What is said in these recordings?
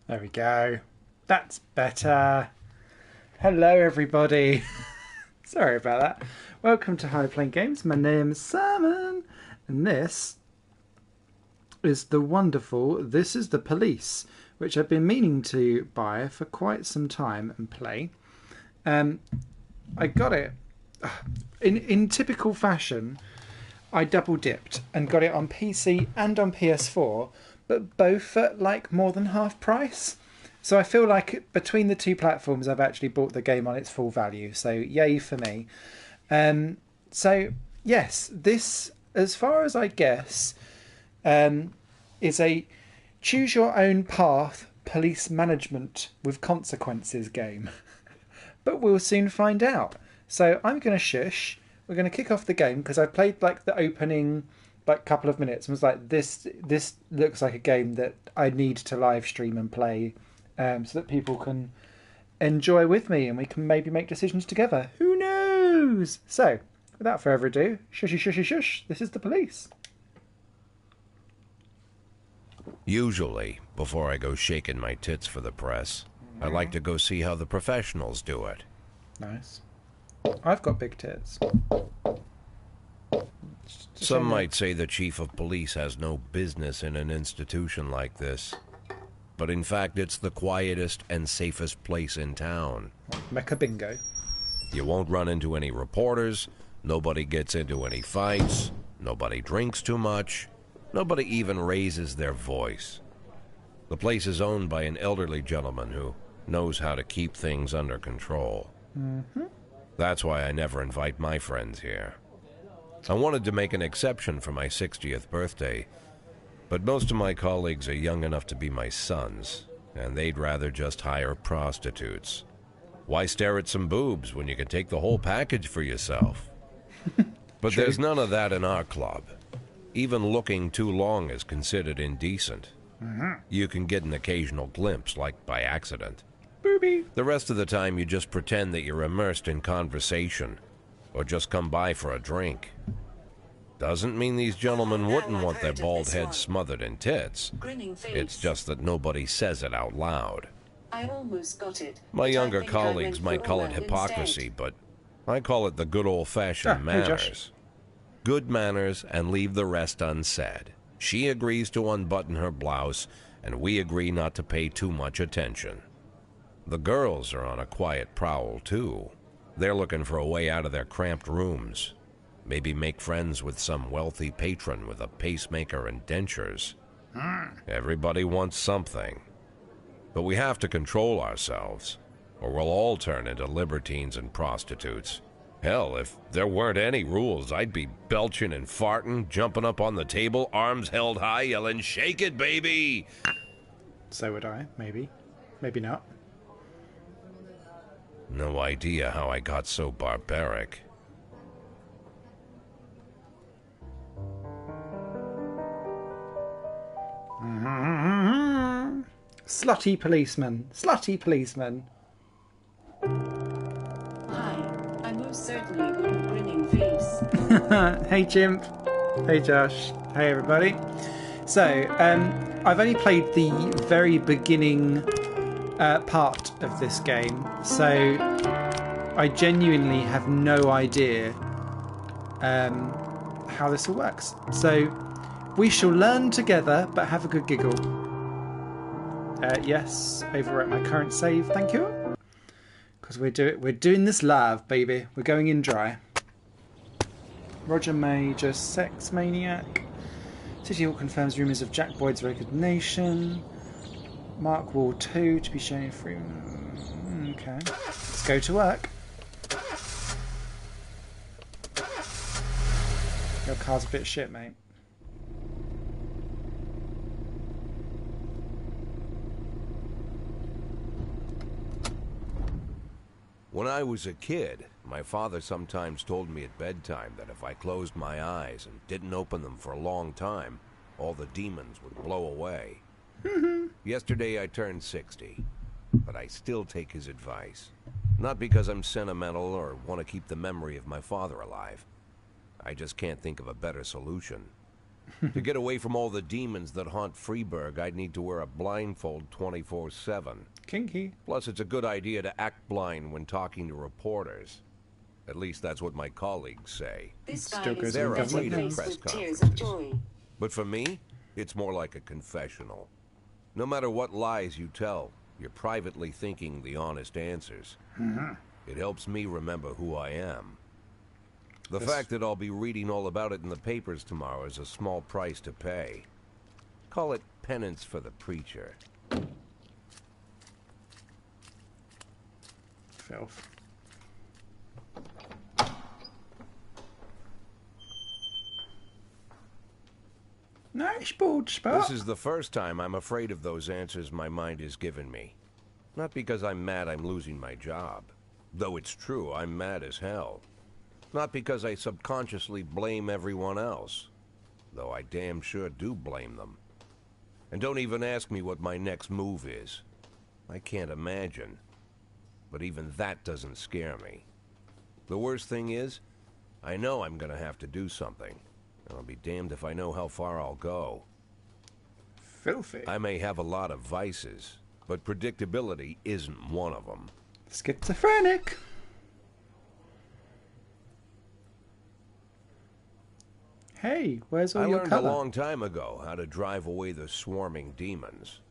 There we go. That's better. Hello, everybody. Sorry about that. Welcome to High Playing Games. My name's Simon, and this is the wonderful This is the Police, which I've been meaning to buy for quite some time and play. I got it in typical fashion. I double dipped and got it on PC and on PS4, but both at like more than half price. So I feel like between the two platforms, I've actually bought the game on its full value. So yay for me. So yes, this, as far as I guess, is a choose your own path police management with consequences game. But we'll soon find out. So I'm going to shush. We're going to kick off the game because I played like the opening like couple of minutes and was like, this looks like a game that I need to live stream and play, so that people can enjoy with me and we can maybe make decisions together. Who knows? So without further ado, shushy shushy shush. This is the police. Usually, before I go shaking my tits for the press, I like to go see how the professionals do it. Nice. I've got big tits. Some might say the chief of police has no business in an institution like this. But in fact, it's the quietest and safest place in town. Mecca bingo. You won't run into any reporters, nobody gets into any fights, nobody drinks too much, nobody even raises their voice. The place is owned by an elderly gentleman who knows how to keep things under control. Mm-hmm. That's why I never invite my friends here. I wanted to make an exception for my 60th birthday, but most of my colleagues are young enough to be my sons, and they'd rather just hire prostitutes. Why stare at some boobs when you can take the whole package for yourself? But True. There's none of that in our club. Even looking too long is considered indecent. Mm-hmm. You can get an occasional glimpse, like by accident. Booby. The rest of the time you just pretend that you're immersed in conversation, or just come by for a drink. Doesn't mean these gentlemen wouldn't want their bald heads smothered in tits. It's just that nobody says it out loud. I almost got it. My younger colleagues might call it hypocrisy, but I call it the good old-fashioned hey, Josh. manners. Good manners and leave the rest unsaid. She agrees to unbutton her blouse, and we agree not to pay too much attention. The girls are on a quiet prowl, too. They're looking for a way out of their cramped rooms. Maybe make friends with some wealthy patron with a pacemaker and dentures. Everybody wants something. But we have to control ourselves, or we'll all turn into libertines and prostitutes. Hell, if there weren't any rules, I'd be belching and farting, jumping up on the table, arms held high, yelling, "Shake it, baby!" So would I, maybe. Maybe not. No idea how I got so barbaric. Mm-hmm. Slutty policeman. Slutty policeman. Hi, I most certainly wouldn't grinning face. Hey Chimp. Hey Josh. Hey everybody. So, I've only played the very beginning part of this game, so I genuinely have no idea how this all works. So we shall learn together, but have a good giggle. Yes, overwrite my current save, thank you. Because we're doing this live, baby. We're going in dry. Roger Major, sex maniac. City Hall confirms rumours of Jack Boyd's resignation. Mark Wall 2 to be shown in free. Okay, let's go to work. Your car's a bit shit, mate. When I was a kid, my father sometimes told me at bedtime that if I closed my eyes and didn't open them for a long time, all the demons would blow away. Yesterday I turned 60, but I still take his advice. Not because I'm sentimental or want to keep the memory of my father alive. I just can't think of a better solution. To get away from all the demons that haunt Freeburg, I'd need to wear a blindfold 24/7. Kinky. Plus, it's a good idea to act blind when talking to reporters. At least that's what my colleagues say. This Still guy goes is in They're government afraid now. of press with tears of conferences. joy. But for me, it's more like a confessional. No matter what lies you tell, you're privately thinking the honest answers. It helps me remember who I am. The fact that I'll be reading all about it in the papers tomorrow is a small price to pay. Call it penance for the preacher. Filth. Nice board spot. This is the first time I'm afraid of those answers my mind has given me. Not because I'm mad I'm losing my job. Though it's true, I'm mad as hell. Not because I subconsciously blame everyone else. Though I damn sure do blame them. And don't even ask me what my next move is. I can't imagine. But even that doesn't scare me. The worst thing is, I know I'm gonna have to do something. I'll be damned if I know how far I'll go. Filthy. I may have a lot of vices, but predictability isn't one of them. Schizophrenic. Hey, where's all I your learned colour? a long time ago how to drive away the swarming demons.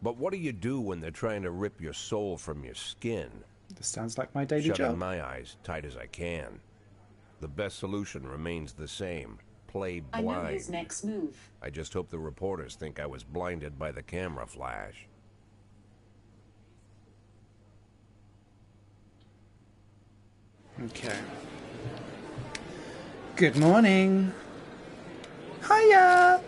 But what do you do when they're trying to rip your soul from your skin? This sounds like my daily Shutting job. my eyes tight as I can. The best solution remains the same. Play I blind. know his next move. I just hope the reporters think I was blinded by the camera flash. Okay. Good morning. Hiya!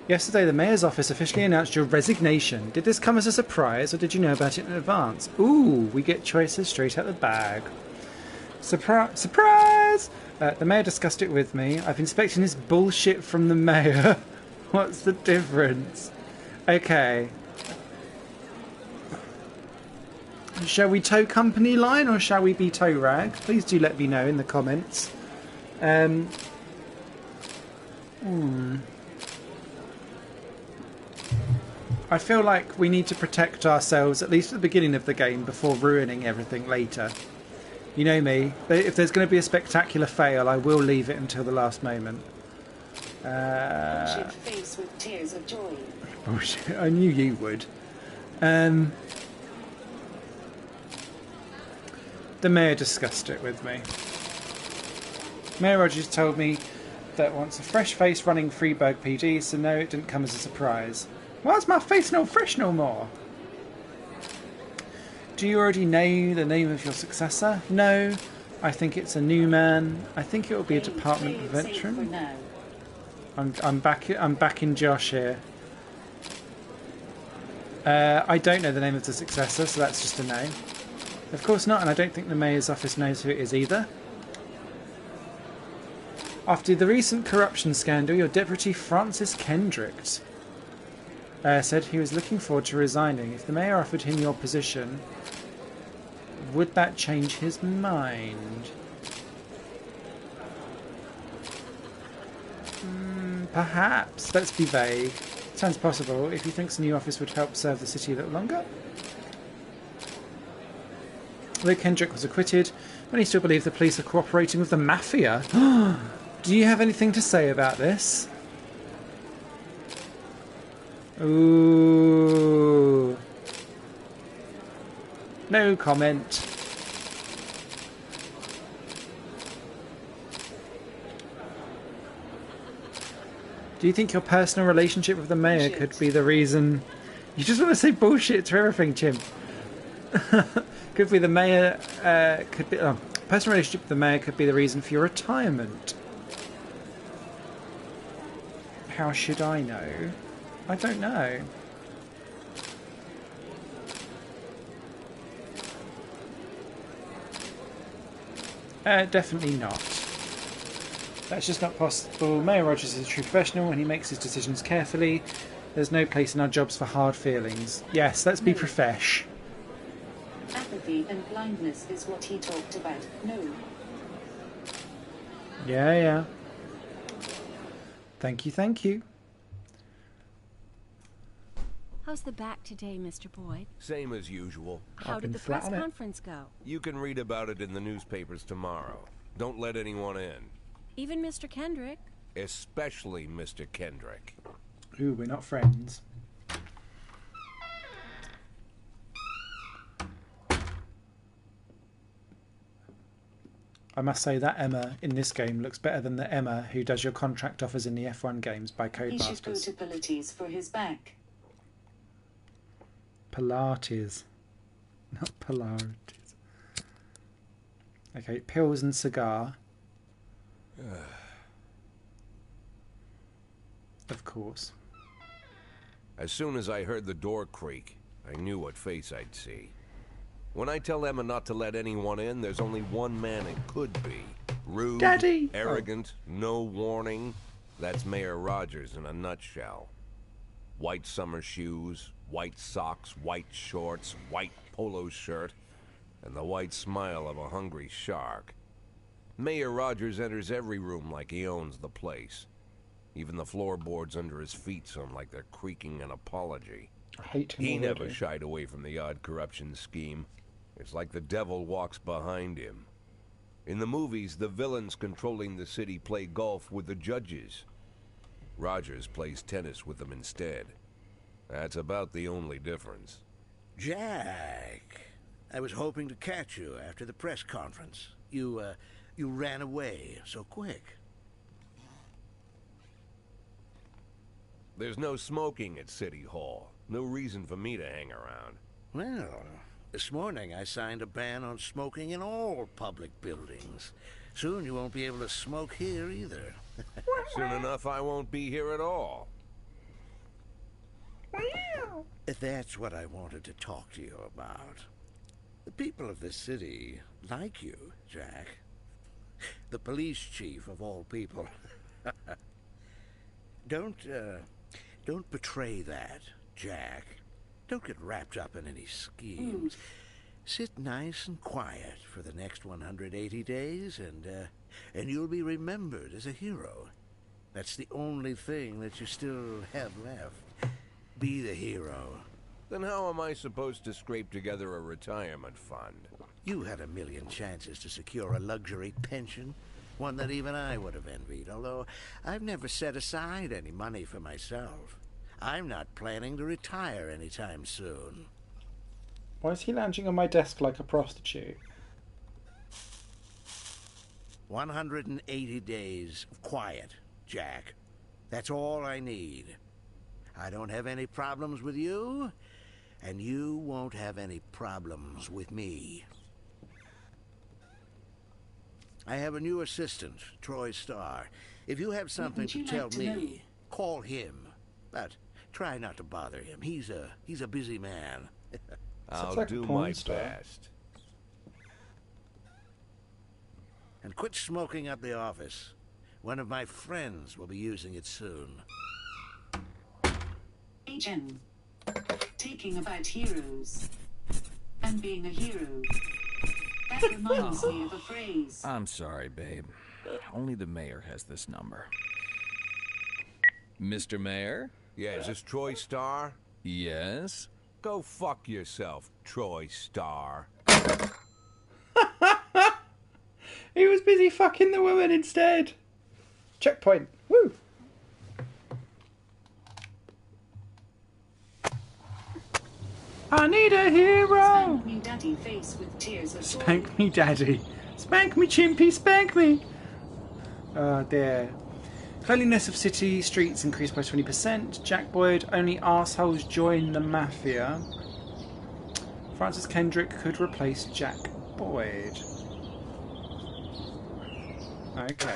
Yesterday, the mayor's office officially announced your resignation. Did this come as a surprise, or did you know about it in advance? Ooh, we get choices straight out the bag. Surprise! The mayor discussed it with me. I've been expecting this bullshit from the mayor. What's the difference? Okay. Shall we tow company line, or shall we be tow rag? Please do let me know in the comments. I feel like we need to protect ourselves, at least at the beginning of the game, before ruining everything later. You know me. If there's going to be a spectacular fail, I will leave it until the last moment. Bullshit face with tears of joy. Bullshit. I knew you would. The mayor discussed it with me. Mayor Rogers told me that wants a fresh face running Freeburg PD, so no, it didn't come as a surprise. Why's my face no fresh no more? Do you already know the name of your successor? No. I think it's a new man. I think it will be a Department of Play it safe for Veteran. now. I'm back in Josh here. I don't know the name of the successor, so that's just a no. Of course not, and I don't think the mayor's office knows who it is either. After the recent corruption scandal, your deputy Francis Kendrick said he was looking forward to resigning. If the mayor offered him your position, would that change his mind? Perhaps. Let's be vague. Sounds possible. If he thinks the new office would help serve the city a little longer. Although Kendrick was acquitted, many still believe the police are cooperating with the mafia. Do you have anything to say about this? Ooh. No comment. Do you think your personal relationship with the mayor could be the reason... You just want to say bullshit to everything, Chim. Could be the mayor... personal relationship with the mayor could be the reason for your retirement. How should I know? I don't know. Definitely not. That's just not possible. Mayor Rogers is a true professional and he makes his decisions carefully. There's no place in our jobs for hard feelings. Yes, let's be profesh. Apathy and blindness is what he talked about. No. Yeah. Thank you, thank you. How's the back today, Mr. Boyd? Same as usual. How did been the flat press on it. conference go? You can read about it in the newspapers tomorrow. Don't let anyone in. Even Mr. Kendrick? Especially Mr. Kendrick. Ooh, we're not friends. I must say that Emma in this game looks better than the Emma who does your contract offers in the F1 games by He should go Codemasters. to Pilates for his back. Pilates. Not Pilates. Okay, pills and cigar. Of course. As soon as I heard the door creak, I knew what face I'd see. When I tell Emma not to let anyone in, there's only one man it could be. Rude, Daddy! arrogant, no warning. That's Mayor Rogers in a nutshell. White summer shoes, white socks, white shorts, white polo shirt, and the white smile of a hungry shark. Mayor Rogers enters every room like he owns the place. Even the floorboards under his feet sound like they're creaking an apology. I hate him He already. never shied away from the odd corruption scheme. It's like the devil walks behind him. In the movies, the villains controlling the city play golf with the judges. Rogers plays tennis with them instead. That's about the only difference. Jack, I was hoping to catch you after the press conference. You ran away so quick. There's no smoking at City Hall. No reason for me to hang around. Well, this morning I signed a ban on smoking in all public buildings. Soon you won't be able to smoke here either. Soon enough, I won't be here at all. That's what I wanted to talk to you about. The people of this city like you, Jack. The police chief of all people. Don't betray that, Jack. Don't get wrapped up in any schemes. Sit nice and quiet for the next 180 days, and you'll be remembered as a hero. That's the only thing that you still have left. Be the hero. Then how am I supposed to scrape together a retirement fund? You had a million chances to secure a luxury pension, one that even I would have envied, although I've never set aside any money for myself. I'm not planning to retire anytime soon. Why is he lounging on my desk like a prostitute? 180 days of quiet, Jack. That's all I need. I don't have any problems with you, and you won't have any problems with me. I have a new assistant, Troy Starr. If you have something Wouldn't to you tell like to know? me, call him. But try not to bother him. He's a busy man. I'll like a do porn my star. best. And quit smoking up the office. One of my friends will be using it soon. Agent. Taking about heroes. And being a hero. That reminds me of a phrase. I'm sorry, babe. Only the mayor has this number. Mr. Mayor? Yeah, is this Troy Starr? Yes? Go fuck yourself, Troy Starr. He was busy fucking the woman instead. Checkpoint. Woo! I need a hero! Spank me daddy face with tears of joy. Spank me, daddy. Spank me, chimpy, spank me. Oh, dear. Cleanliness of city streets increased by 20%. Jack Boyd, only arseholes join the mafia. Francis Kendrick could replace Jack Boyd. Okay.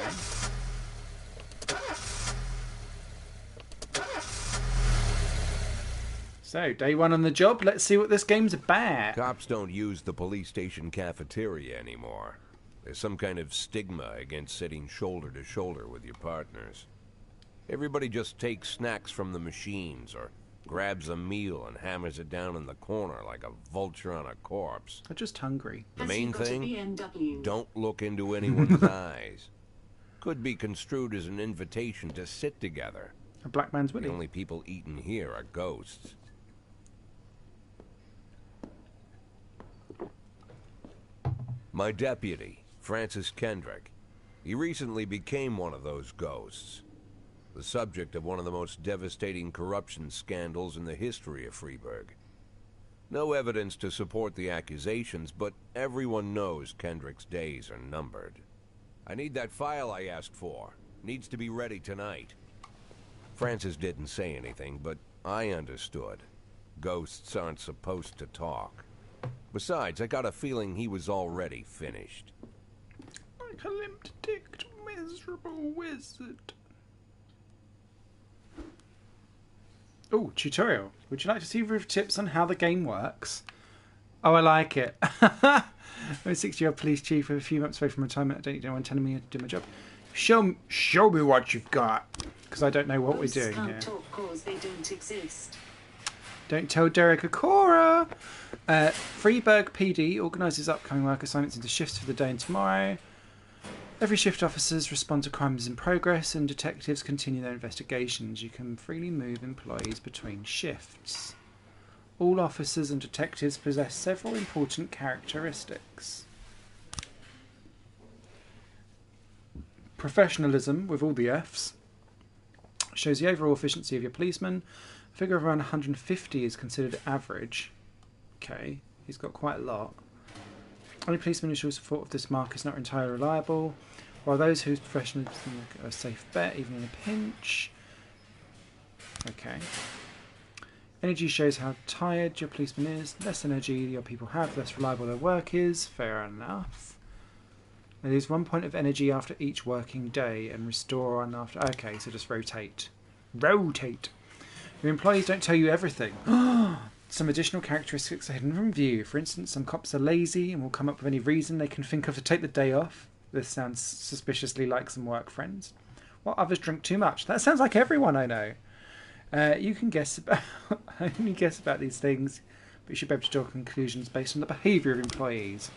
So, day one on the job. Let's see what this game's about. Cops don't use the police station cafeteria anymore. There's some kind of stigma against sitting shoulder to shoulder with your partners. Everybody just takes snacks from the machines or grabs a meal and hammers it down in the corner like a vulture on a corpse. I'm just hungry. The Has main he got a thing, BMW? don't look into anyone's eyes. Could be construed as an invitation to sit together. A black man's The willy. only people eaten here are ghosts. My deputy, Francis Kendrick. He recently became one of those ghosts. The subject of one of the most devastating corruption scandals in the history of Freeburg. No evidence to support the accusations, but everyone knows Kendrick's days are numbered. I need that file I asked for. Needs to be ready tonight. Francis didn't say anything, but I understood. Ghosts aren't supposed to talk. Besides, I got a feeling he was already finished. Like a limp-dicked, miserable wizard. Oh, tutorial. Would you like to see roof tips on how the game works? Oh, I like it. I'm a 60-year-old police chief with a few months away from retirement. I don't need anyone telling me how to do my job. Show me what you've got. Because I don't know what we're doing here. Talk cause they don't exist. Don't tell Derek Akora. Freeburg PD organises upcoming work assignments into shifts for the day and tomorrow. Every shift officers respond to crimes in progress and detectives continue their investigations. You can freely move employees between shifts. All officers and detectives possess several important characteristics. Professionalism, with all the Fs, shows the overall efficiency of your policeman. A figure of around 150 is considered average. Okay, he's got quite a lot. Only policemen who show support of this mark is not entirely reliable, while those whose professionalism are a safe bet, even in a pinch. Okay. Energy shows how tired your policeman is. Less energy your people have, less reliable their work is. Fair enough. They lose 1 point of energy after each working day and restore one after... Okay, so just rotate. Rotate! Your employees don't tell you everything. Some additional characteristics are hidden from view. For instance, some cops are lazy and will come up with any reason they can think of to take the day off. This sounds suspiciously like some work friends. While others drink too much. That sounds like everyone I know. You can guess about... only guess about these things, but you should be able to draw conclusions based on the behaviour of employees.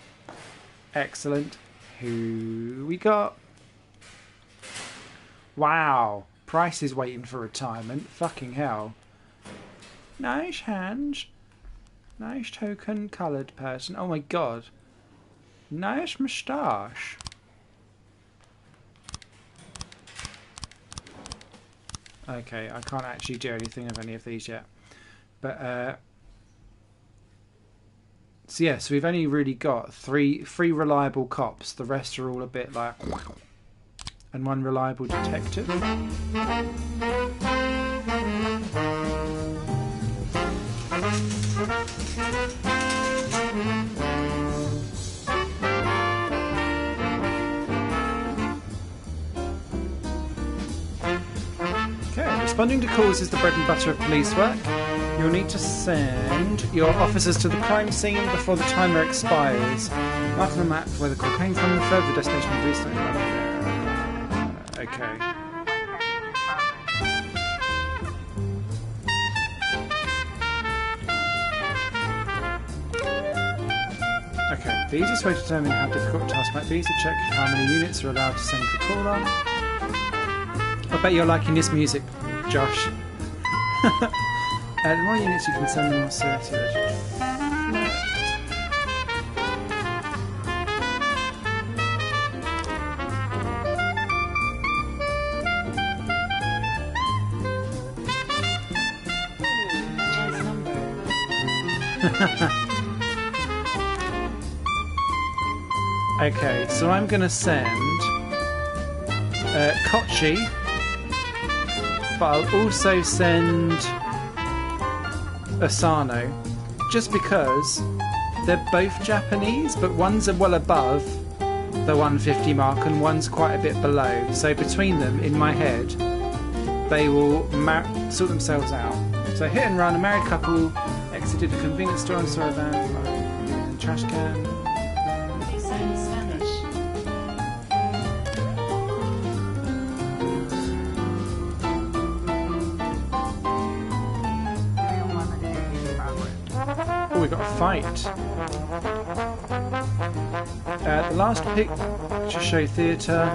Excellent. Who we got? Wow. Price is waiting for retirement. Fucking hell. Nice hands. Nice token coloured person. Oh my god. Nice moustache. Okay, I can't actually do anything of any of these yet. But, so yeah, so we've only really got three reliable cops. The rest are all a bit like... And one reliable detective. Okay, responding to calls is the bread and butter of police work. You'll need to send your officers to the crime scene before the timer expires. Mark on the map where the call came from, the further destination will restart. Okay. Okay, the easiest way to determine how difficult a task might be is to check how many units are allowed to send the call on. I bet you're liking this music, Josh. The more units you can send, the more serious it is. Okay, so I'm going to send Kochi, but I'll also send Asano, just because they're both Japanese, but one's well above the 150 mark and one's quite a bit below. So between them, in my head, they will sort themselves out. So hit and run, a married couple exited a convenience store and saw a van in a trash can. Oh, we got a fight. The last picture show theatre.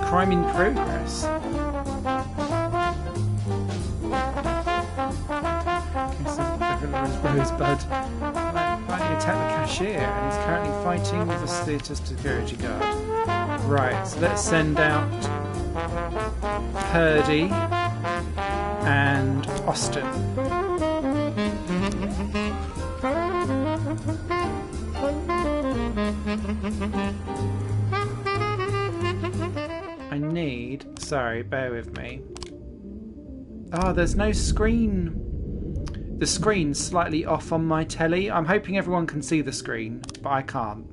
crime in progress. Rosebud fighting attack the cashier, and he's currently fighting with the theatre security guard. Right, so let's send out Purdy and Austin. I need... Sorry, bear with me. Oh, there's no screen. The screen's slightly off on my telly. I'm hoping everyone can see the screen, but I can't.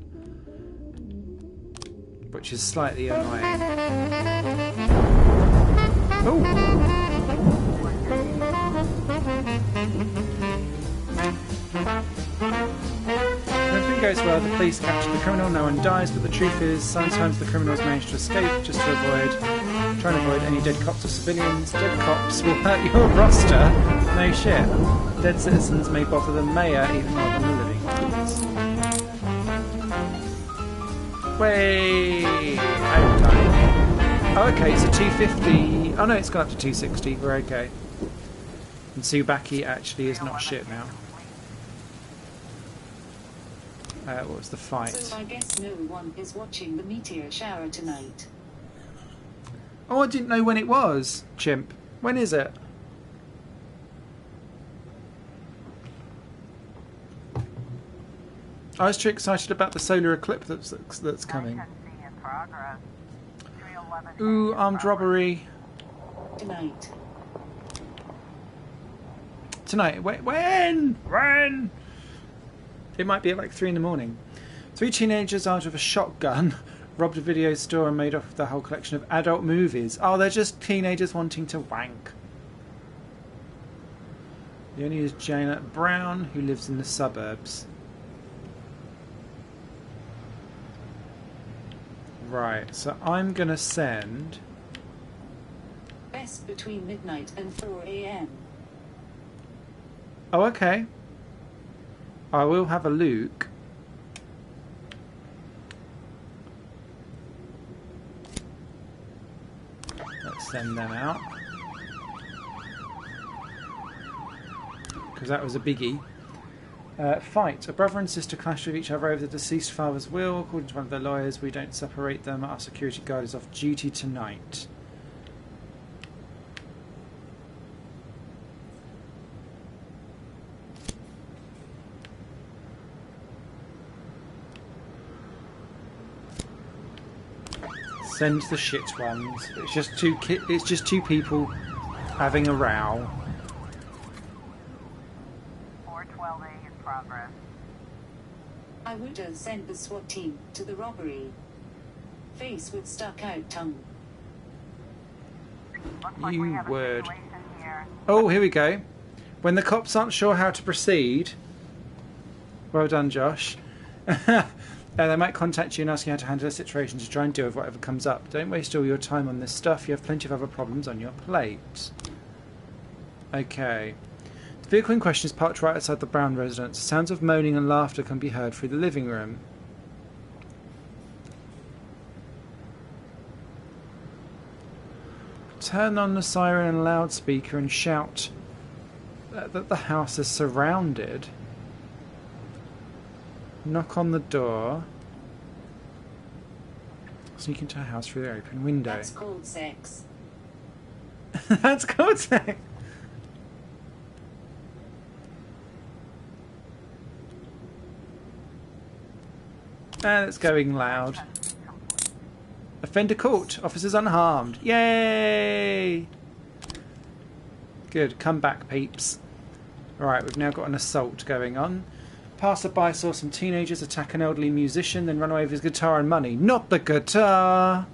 Which is slightly annoying. Oh! Everything goes well, the police capture the criminal, no one dies, but the truth is sometimes the criminals manage to escape just to try and avoid any dead cops or civilians. Dead cops will hurt your roster. No shit. Dead citizens may bother the mayor even more than the living ones. Way overtime. Oh, okay, so 250. Oh no, it's gone up to 260. We're okay. And Tsubaki actually is not shit now. What was the fight? So I guess no one is watching the meteor shower tonight. Oh, I didn't know when it was, chimp. When is it? I was too excited about the solar eclipse that's coming. Ooh, armed robbery. Tonight. Tonight. When? When? It might be at like 3 in the morning. 3 teenagers armed with a shotgun robbed a video store and made off the whole collection of adult movies. Oh, they're just teenagers wanting to wank. The only is Janet Brown, who lives in the suburbs. Right, so I'm going to send... Best between midnight and 4 a.m. Oh, okay. I will have a look. Let's send them out. Because that was a biggie. Fight. A brother and sister clashed with each other over the deceased father's will. According to one of their lawyers, we don't separate them. Our security guard is off duty tonight. Send the shit ones. It's just two people having a row. 412A in progress. I would have sent the SWAT team to the robbery. Face with stuck out tongue. Looks like we You have a word. situation here. Oh, here we go. When the cops aren't sure how to proceed. Well done, Josh. They might contact you and ask you how to handle a situation to try and deal with whatever comes up. Don't waste all your time on this stuff. You have plenty of other problems on your plate. Okay. The vehicle in question is parked right outside the Brown residence. Sounds of moaning and laughter can be heard through the living room. Turn on the siren and loudspeaker and shout that the house is surrounded. Knock on the door. Sneak into a house through the open window. That's called sex. That's called sex. And it's going loud. Offender caught. Officers unharmed. Yay! Good. Come back, peeps. Alright, we've now got an assault going on. Passerby saw some teenagers attack an elderly musician, then run away with his guitar and money. Not the guitar!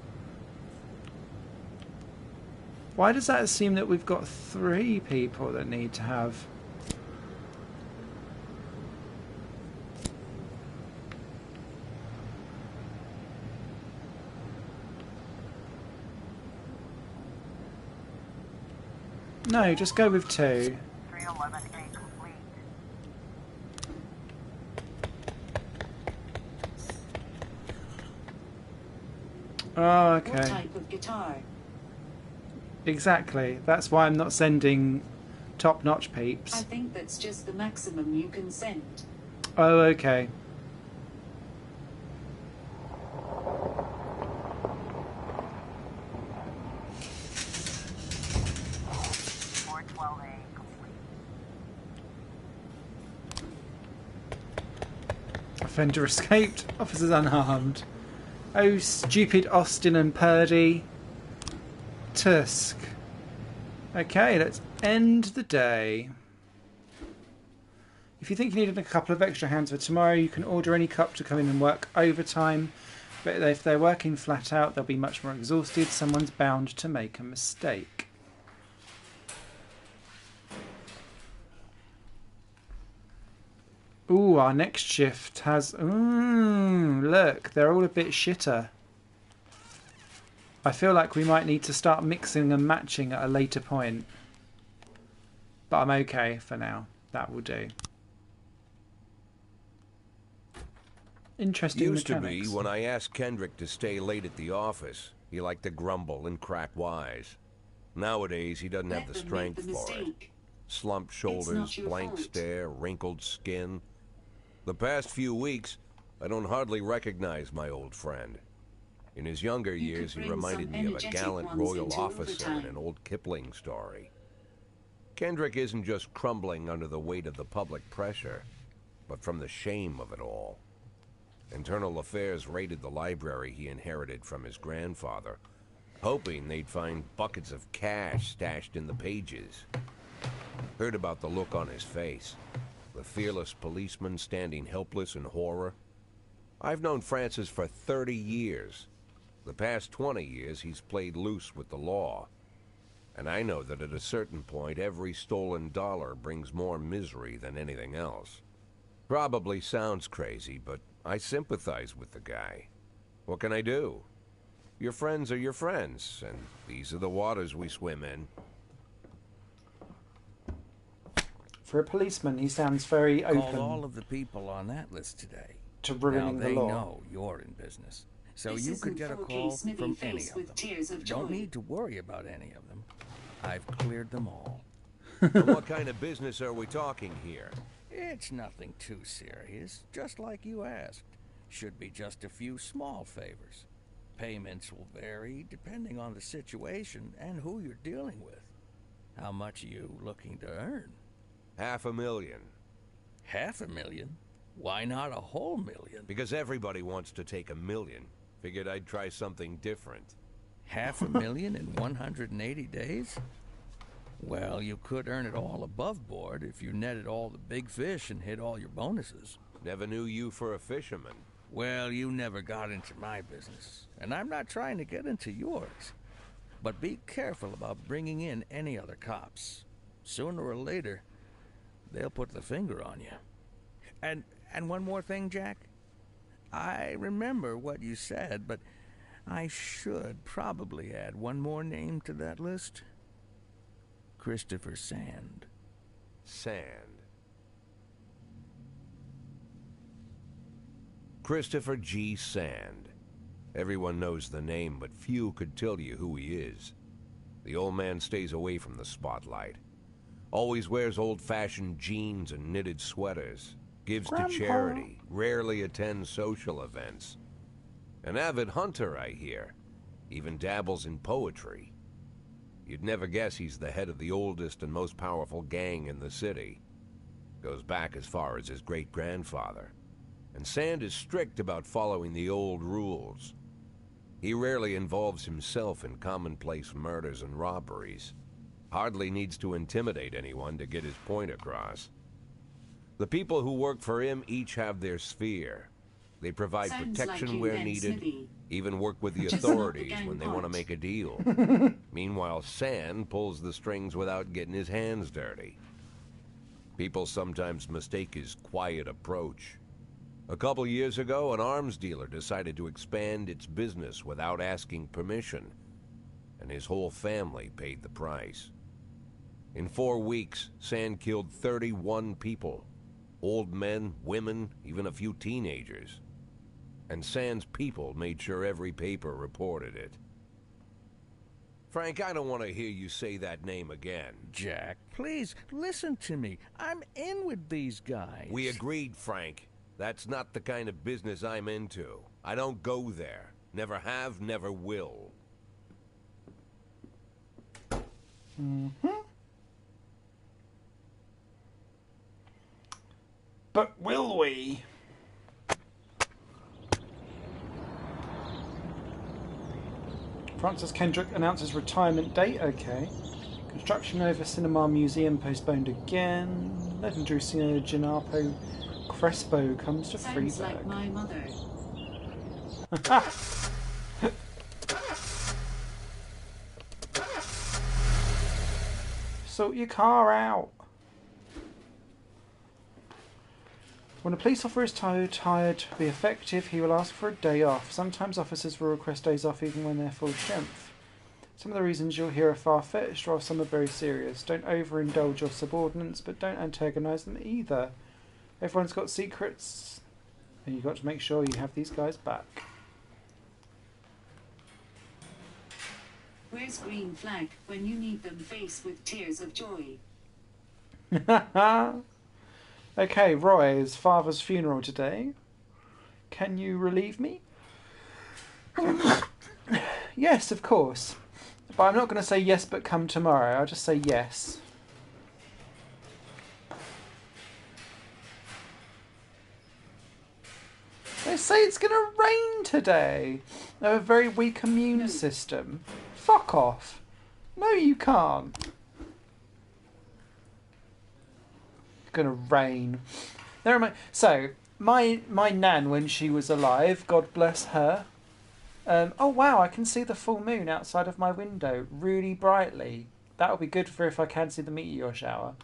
Why does that assume that we've got 3 people that need to have... No, just go with 2. 311A complete. Oh, What okay. type of guitar? Exactly. That's why I'm not sending top-notch I peeps. think that's just the maximum you can send. Oh, okay. Four 12A complete. Offender escaped. Officers unharmed. Oh, stupid Austin and Purdy. Tusk. Okay, let's end the day. If you think you need a couple of extra hands for tomorrow, you can order any cop to come in and work overtime. But if they're working flat out, they'll be much more exhausted. Someone's bound to make a mistake. Ooh, our next shift has... look, they're all a bit shitter. I feel like we might need to start mixing and matching at a later point. But I'm okay for now. That will do. Interesting Used mechanics. to be when I asked Kendrick to stay late at the office, he liked to grumble and crack wise. Nowadays, he doesn't have Let the them make the strength for it. mistake. Slumped not shoulders, your blank fault. stare, wrinkled skin. The past few weeks, I don't hardly recognize my old friend. In his younger You years, could he bring reminded some me of a energetic gallant ones royal into officer in overtime. an old Kipling story. Kendrick isn't just crumbling under the weight of the public pressure, but from the shame of it all. Internal Affairs raided the library he inherited from his grandfather, hoping they'd find buckets of cash stashed in the pages. Heard about the look on his face, the fearless policeman standing helpless in horror. I've known Francis for 30 years. The past 20 years, he's played loose with the law. And I know that at a certain point, every stolen dollar brings more misery than anything else. Probably sounds crazy, but I sympathize with the guy. What can I do? Your friends are your friends, and these are the waters we swim in. For a policeman, he sounds very Called open all of the people on that list today. to Now ruining the they law. know you're in business, so This you isn't could get a 4K call smithy from face any of with them. tears of Don't joy. need to worry about any of them. I've cleared them all. And what kind of business are we talking here? It's nothing too serious, just like you asked. Should be just a few small favors. Payments will vary depending on the situation and who you're dealing with. How much are you looking to earn? $500,000. $500,000? Why not a whole million? Because everybody wants to take $1 million. Figured I'd try something different. $500,000 in 180 days? Well, you could earn it all above board if you netted all the big fish and hit all your bonuses. Never knew you for a fisherman. Well, you never got into my business, and I'm not trying to get into yours. But be careful about bringing in any other cops. Sooner or later, they'll put the finger on you. And one more thing, Jack. I remember what you said, but I should probably add one more name to that list. Christopher Sand. Sand. Christopher G. Sand. Everyone knows the name, but few could tell you who he is. The old man stays away from the spotlight. Always wears old-fashioned jeans and knitted sweaters. Gives Grandpa. to charity. Rarely attends social events. An avid hunter, I hear. Even dabbles in poetry. You'd never guess he's the head of the oldest and most powerful gang in the city. Goes back as far as his great-grandfather. And Sand is strict about following the old rules. He rarely involves himself in commonplace murders and robberies. Hardly needs to intimidate anyone to get his point across. The people who work for him each have their sphere. They provide Sounds protection like you where then, needed, Smithy. even work with the Just not the authorities gang when they want to pot. make a deal. Meanwhile, Sand pulls the strings without getting his hands dirty. People sometimes mistake his quiet approach. A couple years ago, an arms dealer decided to expand its business without asking permission, and his whole family paid the price. In 4 weeks, Sand killed 31 people. Old men, women, even a few teenagers. and Sans people made sure every paper reported it. Frank, I don't want to hear you say that name again. Jack, please, listen to me. I'm in with these guys. We agreed, Frank. That's not the kind of business I'm into. I don't go there. Never have, never will. But will we? Francis Kendrick announces retirement date. Okay. Construction over Cinema Museum postponed again. Legendary singer Gennaro Crespo comes to Sounds Freeburg. like my mother. Sort your car out. When a police officer is tired to be effective, he will ask for a day off. Sometimes officers will request days off even when they're full strength. Some of the reasons you'll hear are far-fetched, while some are very serious. Don't overindulge your subordinates, but don't antagonise them either. Everyone's got secrets, and you've got to make sure you have these guys back. Where's green flag when you need them faced with tears of joy? Okay, Roy's father's funeral today. Can you relieve me? Yes, of course. But I'm not going to say yes, but come tomorrow. I'll just say yes. They say it's going to rain today. They have a very weak immune system. Fuck off. No, you can't. It's going to rain. My nan, when she was alive, God bless her. Oh wow, I can see the full moon outside of my window really brightly. That'll be good for if I can see the meteor shower.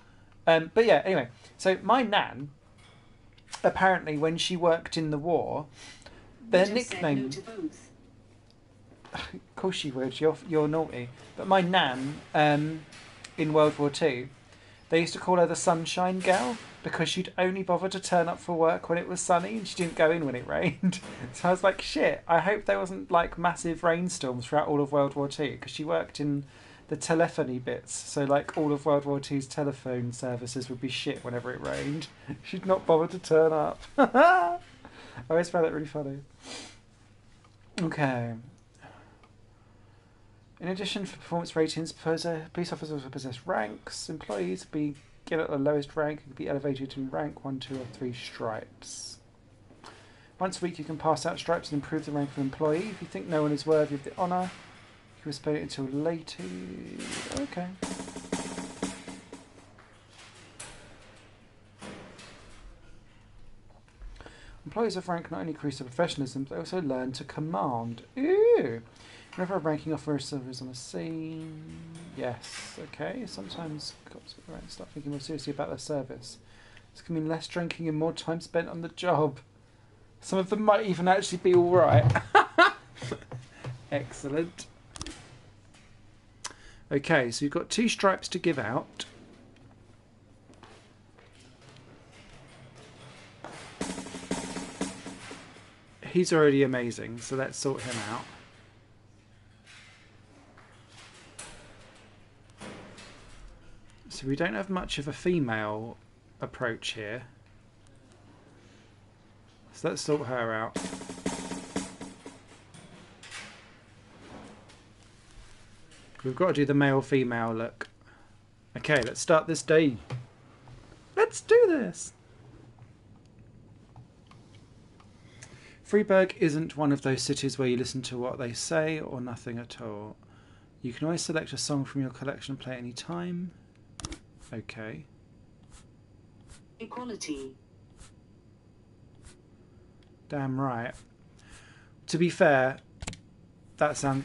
But yeah, anyway. So my nan, apparently when she worked in the war, their nickname... Said no to both. Of course she would, you're naughty. But my nan, in World War II, they used to call her the Sunshine Girl because she'd only bother to turn up for work when it was sunny and she didn't go in when it rained. So I was like, shit, I hope there wasn't like massive rainstorms throughout all of World War II because she worked in the telephony bits. So like all of World War II's telephone services would be shit whenever it rained. She'd not bother to turn up. I always found that really funny. Okay. In addition, for performance ratings, police officers will possess ranks. Employees begin at the lowest rank and can be elevated in rank 1, 2, or 3 stripes. Once a week, you can pass out stripes and improve the rank of an employee. If you think no one is worthy of the honour, you can postpone it until later. Okay. Employees of rank not only increase their professionalism, but they also learn to command. Ooh! Whenever a ranking officer is on a scene... Yes, okay. Sometimes cops start thinking more seriously about their service. This can mean less drinking and more time spent on the job. Some of them might even actually be alright. Excellent. Okay, so you've got 2 stripes to give out. He's already amazing, so let's sort him out. So we don't have much of a female approach here. So let's sort her out. We've got to do the male-female look. Okay, let's start this day. Let's do this! Freeburg isn't one of those cities where you listen to what they say or nothing at all. You can always select a song from your collection and play at any time. Okay. Equality. Damn right. To be fair, that sounds...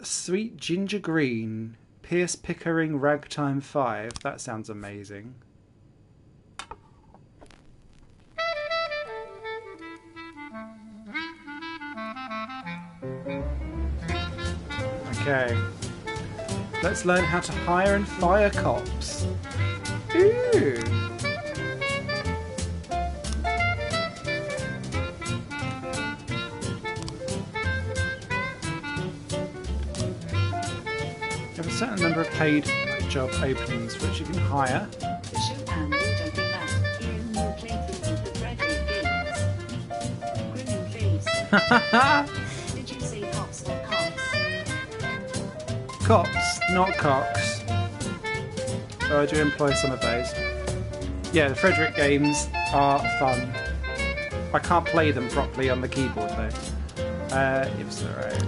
Sweet Ginger Green, Pierce Pickering Ragtime 5. That sounds amazing. Okay. Let's learn how to hire and fire cops. Ooh. certain number of paid job openings which you can hire. The show and would be left here in your playthrough with the Frederick games. Grinning face. Did you say cops or cops? Cops, not cocks. Oh, I do employ some of those. Yeah, the Frederick games are fun. I can't play them properly on the keyboard though. It's alright.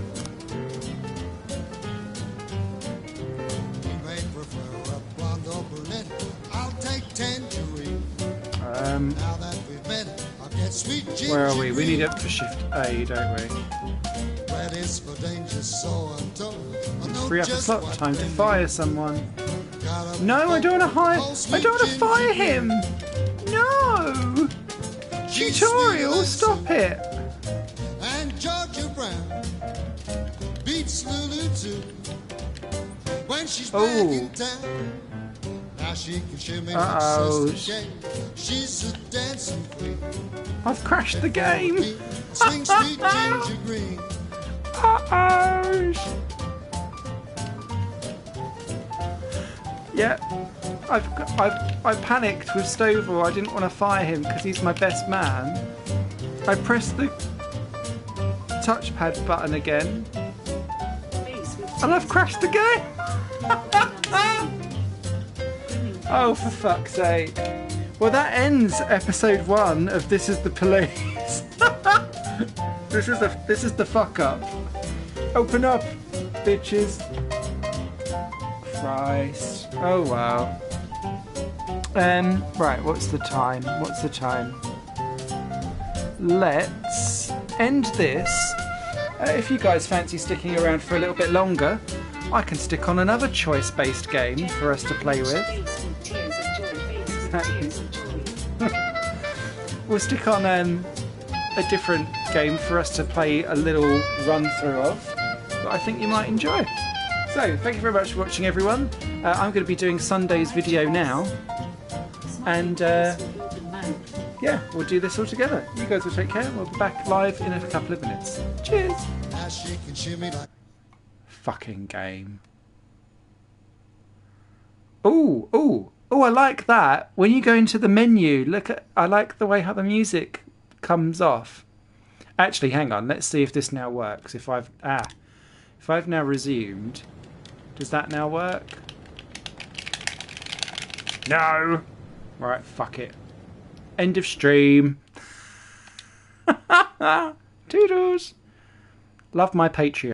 Where are we? We need it for Shift A, don't we? Free up a slot. Time to fire someone. No, I don't want to hire. I don't want to fire him. No. Tutorial, stop it. And Georgia Brown beats Lulu too when she's back in town. Now she can shimmy like Sister Jane. She's a dancing queen. I've crashed the game. Swing sweet ginger green. Yeah, I panicked with Stovall. I didn't want to fire him because he's my best man. I pressed the touchpad button again, and I've crashed the game. Oh, for fuck's sake! Well, that ends episode 1 of This Is the Police. This is the fuck up. Open up, bitches. Christ. Oh wow. Right, what's the time? What's the time? Let's end this. If you guys fancy sticking around for a little bit longer, I can stick on another choice-based game for us to play with. We'll stick on a different game for us to play a little run-through of that I think you might enjoy. So, thank you very much for watching, everyone. I'm going to be doing Sunday's video now. And, yeah, we'll do this all together. You guys will take care. We'll be back live in a couple of minutes. Cheers! Fucking game. Ooh, ooh. Oh, I like that. When you go into the menu, I like the way how the music comes off. Actually, hang on. Let's see if this now works. If I've now resumed, does that now work? No. Right, fuck it. End of stream. Toodles. Love my Patreon.